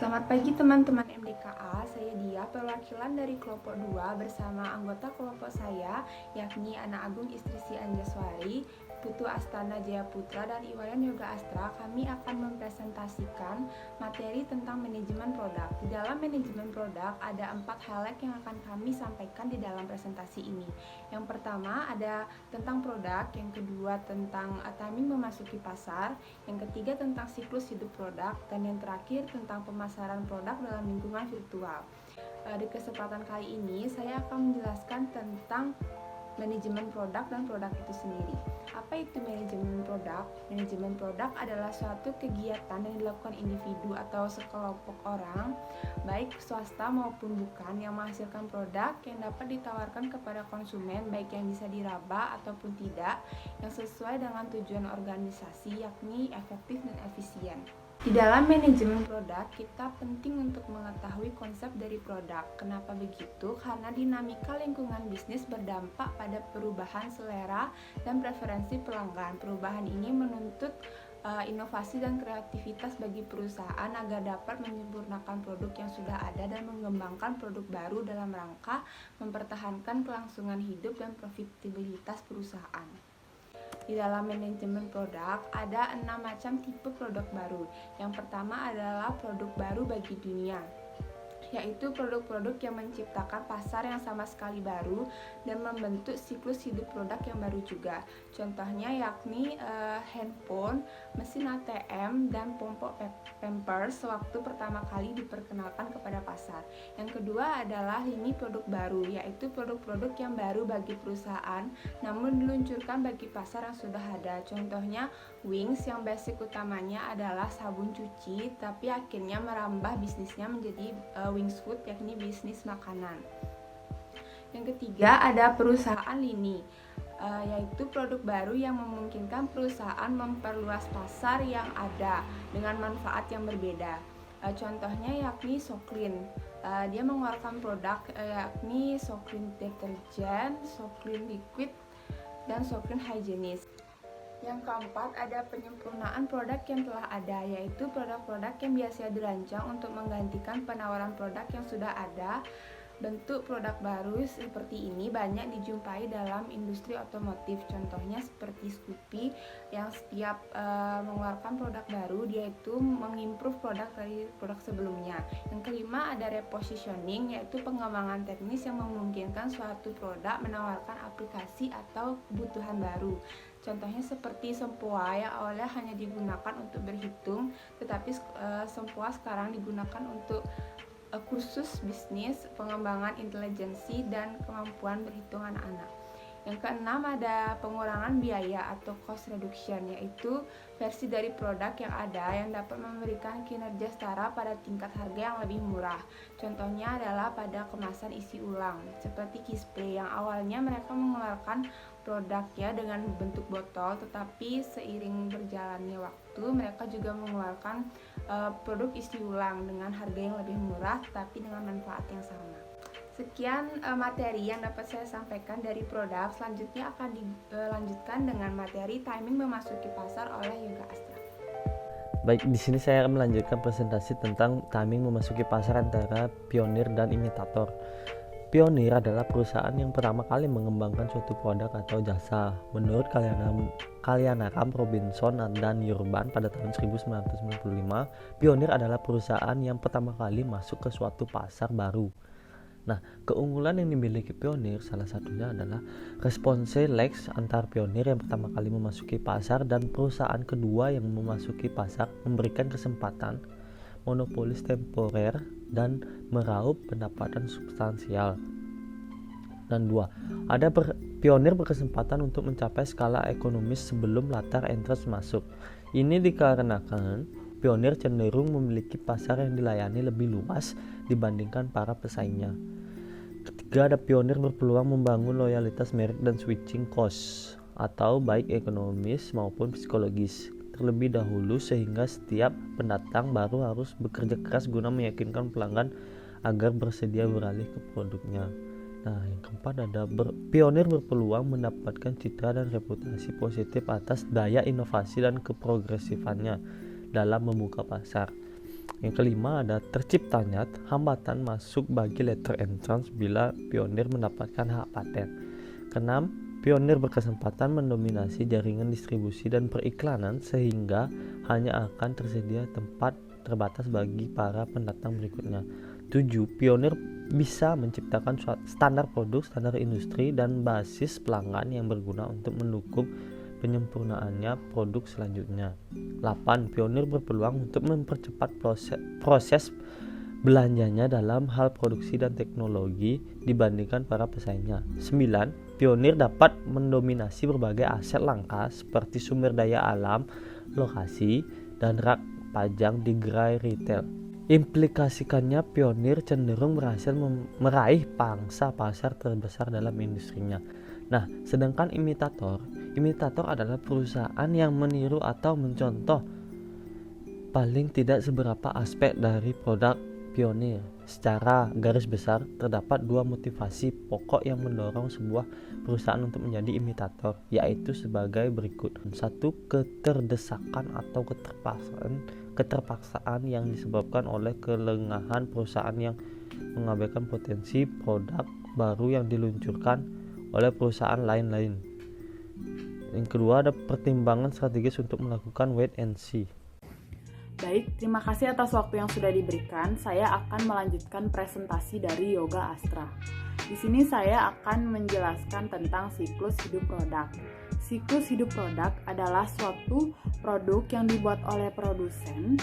Selamat pagi teman-teman MDKA, saya Dia, perwakilan dari kelompok 2 bersama anggota kelompok saya, yakni Ana Agung istri Si Anjaswari, Putu Astana Jaya Putra, dan Iwayan Yoga Astra. Kami akan mempresentasikan materi tentang manajemen produk. Di dalam manajemen produk ada 4 highlight yang akan kami sampaikan di dalam presentasi ini. Yang pertama ada tentang produk, yang kedua tentang timing memasuki pasar, yang ketiga tentang siklus hidup produk, dan yang terakhir tentang pemasaran produk dalam lingkungan virtual. Di kesempatan kali ini saya akan menjelaskan tentang manajemen produk dan produk itu sendiri. Apa itu manajemen produk? Manajemen produk adalah suatu kegiatan yang dilakukan individu atau sekelompok orang, baik swasta maupun bukan, yang menghasilkan produk yang dapat ditawarkan kepada konsumen, baik yang bisa diraba ataupun tidak, yang sesuai dengan tujuan organisasi, yakni efektif dan efisien. Di dalam manajemen produk, kita penting untuk mengetahui konsep dari produk. Kenapa begitu? Karena dinamika lingkungan bisnis berdampak pada perubahan selera dan preferensi pelanggan. Perubahan ini menuntut inovasi dan kreativitas bagi perusahaan agar dapat menyempurnakan produk yang sudah ada dan mengembangkan produk baru dalam rangka mempertahankan kelangsungan hidup dan profitabilitas perusahaan. Di dalam manajemen produk ada 6 macam tipe produk baru. Yang pertama adalah produk baru bagi dunia, yaitu produk-produk yang menciptakan pasar yang sama sekali baru dan membentuk siklus hidup produk yang baru juga. Contohnya yakni handphone, mesin ATM, dan popok Pampers sewaktu pertama kali diperkenalkan kepada pasar. Yang kedua adalah lini produk baru, yaitu produk-produk yang baru bagi perusahaan namun diluncurkan bagi pasar yang sudah ada. Contohnya Wings, yang basic utamanya adalah sabun cuci, tapi akhirnya merambah bisnisnya menjadi Wings Food, yakni bisnis makanan. Yang ketiga ada perusahaan lini, yaitu produk baru yang memungkinkan perusahaan memperluas pasar yang ada dengan manfaat yang berbeda. Contohnya yakni Soclean. Dia mengeluarkan produk yakni Soclean deterjen, Soclean liquid, dan Soclean hygienis. Yang keempat ada penyempurnaan produk yang telah ada, yaitu produk-produk yang biasa dirancang untuk menggantikan penawaran produk yang sudah ada. Bentuk produk baru seperti ini banyak dijumpai dalam industri otomotif. Contohnya seperti Scoopy yang setiap mengeluarkan produk baru dia itu mengimprove produk dari produk sebelumnya. Yang kelima ada repositioning, yaitu pengembangan teknis yang memungkinkan suatu produk menawarkan aplikasi atau kebutuhan baru. Contohnya seperti Sempoa yang awalnya hanya digunakan untuk berhitung, tetapi Sempoa sekarang digunakan untuk kursus bisnis, pengembangan intelijensi, dan kemampuan berhitung anak-anak. Yang keenam ada pengurangan biaya atau cost reduction, yaitu versi dari produk yang ada yang dapat memberikan kinerja setara pada tingkat harga yang lebih murah. Contohnya adalah pada kemasan isi ulang, seperti Kispray yang awalnya mereka mengeluarkan produknya dengan bentuk botol, tetapi seiring berjalannya waktu mereka juga mengeluarkan produk isi ulang dengan harga yang lebih murah tetapi dengan manfaat yang sama. Sekian materi yang dapat saya sampaikan dari produk. Selanjutnya akan dilanjutkan dengan materi timing memasuki pasar oleh Yoga Astra. Baik, di sini saya akan melanjutkan presentasi tentang timing memasuki pasar antara pionir dan imitator. Pionir adalah perusahaan yang pertama kali mengembangkan suatu produk atau jasa. Menurut Kalyanaraam, Robinson, dan Urban pada tahun 1995, pionir adalah perusahaan yang pertama kali masuk ke suatu pasar baru. Nah, keunggulan yang dimiliki pionir salah satunya adalah response lex antar pionir yang pertama kali memasuki pasar dan perusahaan kedua yang memasuki pasar memberikan kesempatan monopolis temporer dan meraup pendapatan substansial. Dan dua, ada pionir berkesempatan untuk mencapai skala ekonomis sebelum latar entrance masuk. Ini dikarenakan pionir cenderung memiliki pasar yang dilayani lebih luas dibandingkan para pesaingnya. Ketiga, ada pionir berpeluang membangun loyalitas merek dan switching cost, atau baik ekonomis maupun psikologis, terlebih dahulu sehingga setiap pendatang baru harus bekerja keras guna meyakinkan pelanggan agar bersedia beralih ke produknya. Nah, yang keempat ada pionir berpeluang mendapatkan citra dan reputasi positif atas daya inovasi dan keprogresifannya dalam membuka pasar. Yang kelima ada terciptanya hambatan masuk bagi letter entrance bila pionir mendapatkan hak paten. Keenam, pionir berkesempatan mendominasi jaringan distribusi dan periklanan sehingga hanya akan tersedia tempat terbatas bagi para pendatang berikutnya. 7. Pionir bisa menciptakan standar produk, standar industri, dan basis pelanggan yang berguna untuk mendukung penyempurnaannya produk selanjutnya. 8. Pionir berpeluang untuk mempercepat proses belanjanya dalam hal produksi dan teknologi dibandingkan para pesaingnya. 9. Pionir dapat mendominasi berbagai aset langka seperti sumber daya alam, lokasi, dan rak pajang di gerai retail. Implikasikannya pionir cenderung berhasil meraih pangsa pasar terbesar dalam industrinya. Nah, sedangkan imitator adalah perusahaan yang meniru atau mencontoh paling tidak seberapa aspek dari produk pionir. Secara garis besar, terdapat dua motivasi pokok yang mendorong sebuah perusahaan untuk menjadi imitator, yaitu sebagai berikut. 1. Keterdesakan atau keterpaksaan yang disebabkan oleh kelengahan perusahaan yang mengabaikan potensi produk baru yang diluncurkan oleh perusahaan lain-lain. Yang kedua ada pertimbangan strategis untuk melakukan wait and see. Baik, terima kasih atas waktu yang sudah diberikan. Saya akan melanjutkan presentasi dari Yoga Astra. Di sini saya akan menjelaskan tentang siklus hidup produk. Siklus hidup produk adalah suatu produk yang dibuat oleh produsen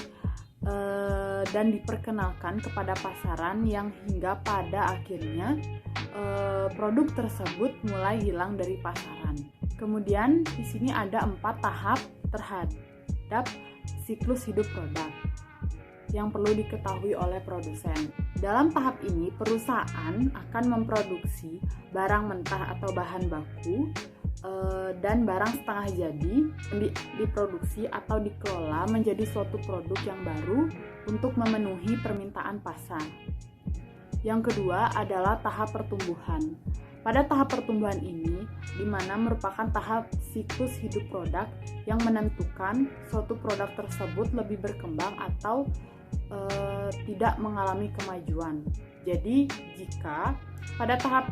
dan diperkenalkan kepada pasaran yang hingga pada akhirnya produk tersebut mulai hilang dari pasaran. Kemudian di sini ada 4 tahap terhadap siklus hidup produk yang perlu diketahui oleh produsen. Dalam tahap ini, perusahaan akan memproduksi barang mentah atau bahan baku dan barang setengah jadi diproduksi atau dikelola menjadi suatu produk yang baru untuk memenuhi permintaan pasar. Yang kedua adalah tahap pertumbuhan. Pada tahap pertumbuhan ini, di mana merupakan tahap siklus hidup produk yang menentukan suatu produk tersebut lebih berkembang atau tidak mengalami kemajuan. Jadi, jika pada tahap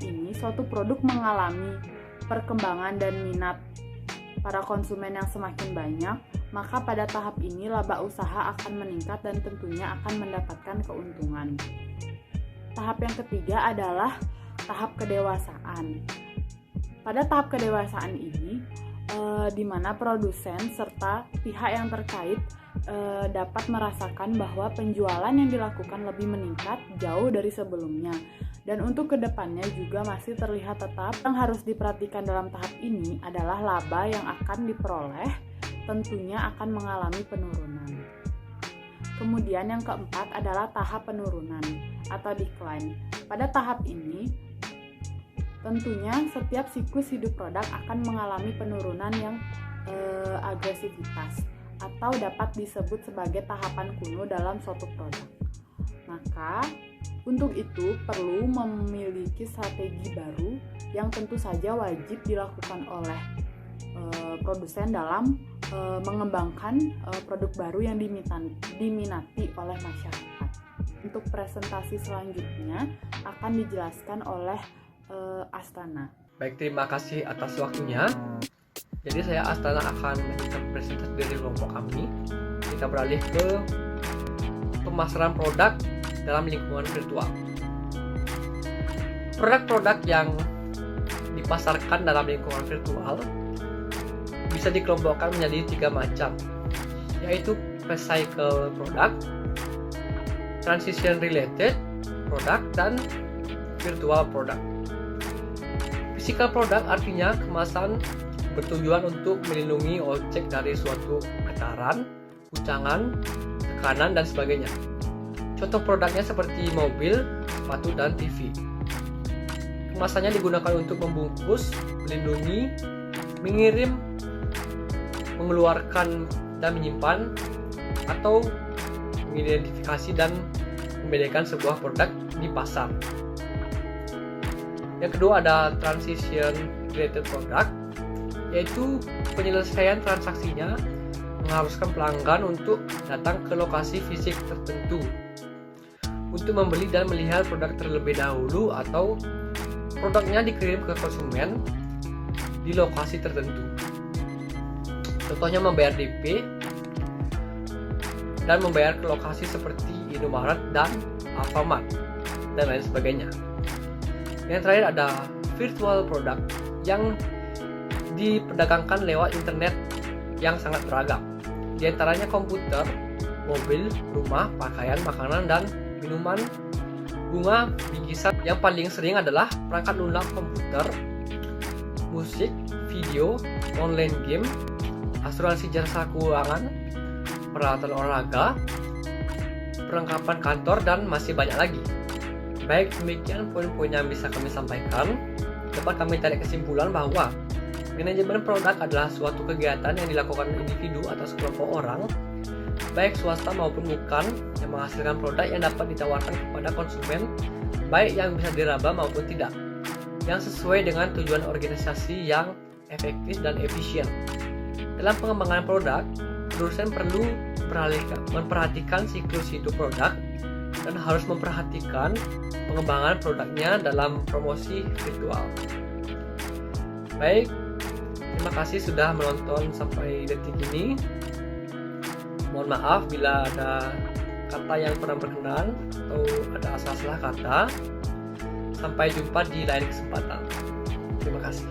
ini suatu produk mengalami perkembangan dan minat para konsumen yang semakin banyak, maka pada tahap ini laba usaha akan meningkat dan tentunya akan mendapatkan keuntungan. Tahap yang ketiga adalah tahap kedewasaan. Pada tahap kedewasaan ini, di mana produsen serta pihak yang terkait dapat merasakan bahwa penjualan yang dilakukan lebih meningkat jauh dari sebelumnya. Dan untuk kedepannya juga masih terlihat tetap. Yang harus diperhatikan dalam tahap ini adalah laba yang akan diperoleh tentunya akan mengalami penurunan. Kemudian yang keempat adalah tahap penurunan atau decline. Pada tahap ini, tentunya setiap siklus hidup produk akan mengalami penurunan yang agresivitas atau dapat disebut sebagai tahapan kuno dalam suatu produk. Maka, untuk itu perlu memiliki strategi baru yang tentu saja wajib dilakukan oleh produsen dalam mengembangkan produk baru yang diminati oleh masyarakat. Untuk presentasi selanjutnya akan dijelaskan oleh Astana. Baik, terima kasih atas waktunya. Jadi saya Astana akan melanjutkan presentasi dari kelompok kami. Kita beralih ke pemasaran produk dalam lingkungan virtual. Produk-produk yang dipasarkan dalam lingkungan virtual bisa dikelompokkan menjadi 3 macam, yaitu physical product, transition related product, dan virtual product. Physical product artinya kemasan bertujuan untuk melindungi objek dari suatu getaran, guncangan, tekanan, dan sebagainya. Contoh produknya seperti mobil, sepatu, dan TV. Kemasannya digunakan untuk membungkus, melindungi, mengirim, mengeluarkan dan menyimpan, atau mengidentifikasi dan membedakan sebuah produk di pasar. Yang kedua ada transition related product, yaitu penyelesaian transaksinya mengharuskan pelanggan untuk datang ke lokasi fisik tertentu untuk membeli dan melihat produk terlebih dahulu, atau produknya dikirim ke konsumen di lokasi tertentu. Contohnya membayar DP dan membayar ke lokasi seperti Indomaret dan Alfamart dan lain sebagainya. Yang terakhir ada virtual product yang diperdagangkan lewat internet yang sangat beragam. Di antaranya komputer, mobil, rumah, pakaian, makanan, dan minuman, bunga, bingkisan. Yang paling sering adalah perangkat lunak komputer, musik, video, online game, asuransi jasa keuangan, peralatan olahraga, perlengkapan kantor, dan masih banyak lagi. Baik, demikian poin-poin yang bisa kami sampaikan. Dapat kami tarik kesimpulan bahwa manajemen produk adalah suatu kegiatan yang dilakukan individu atau sekelompok orang, baik swasta maupun bukan, yang menghasilkan produk yang dapat ditawarkan kepada konsumen, baik yang bisa diraba maupun tidak, yang sesuai dengan tujuan organisasi yang efektif dan efisien. Dalam pengembangan produk, produsen perlu memperhatikan siklus hidup produk dan harus memperhatikan pengembangan produknya dalam promosi virtual. Baik, terima kasih sudah menonton sampai detik ini. Mohon maaf bila ada kata yang kurang berkenan atau ada salah kata. Sampai jumpa di lain kesempatan. Terima kasih.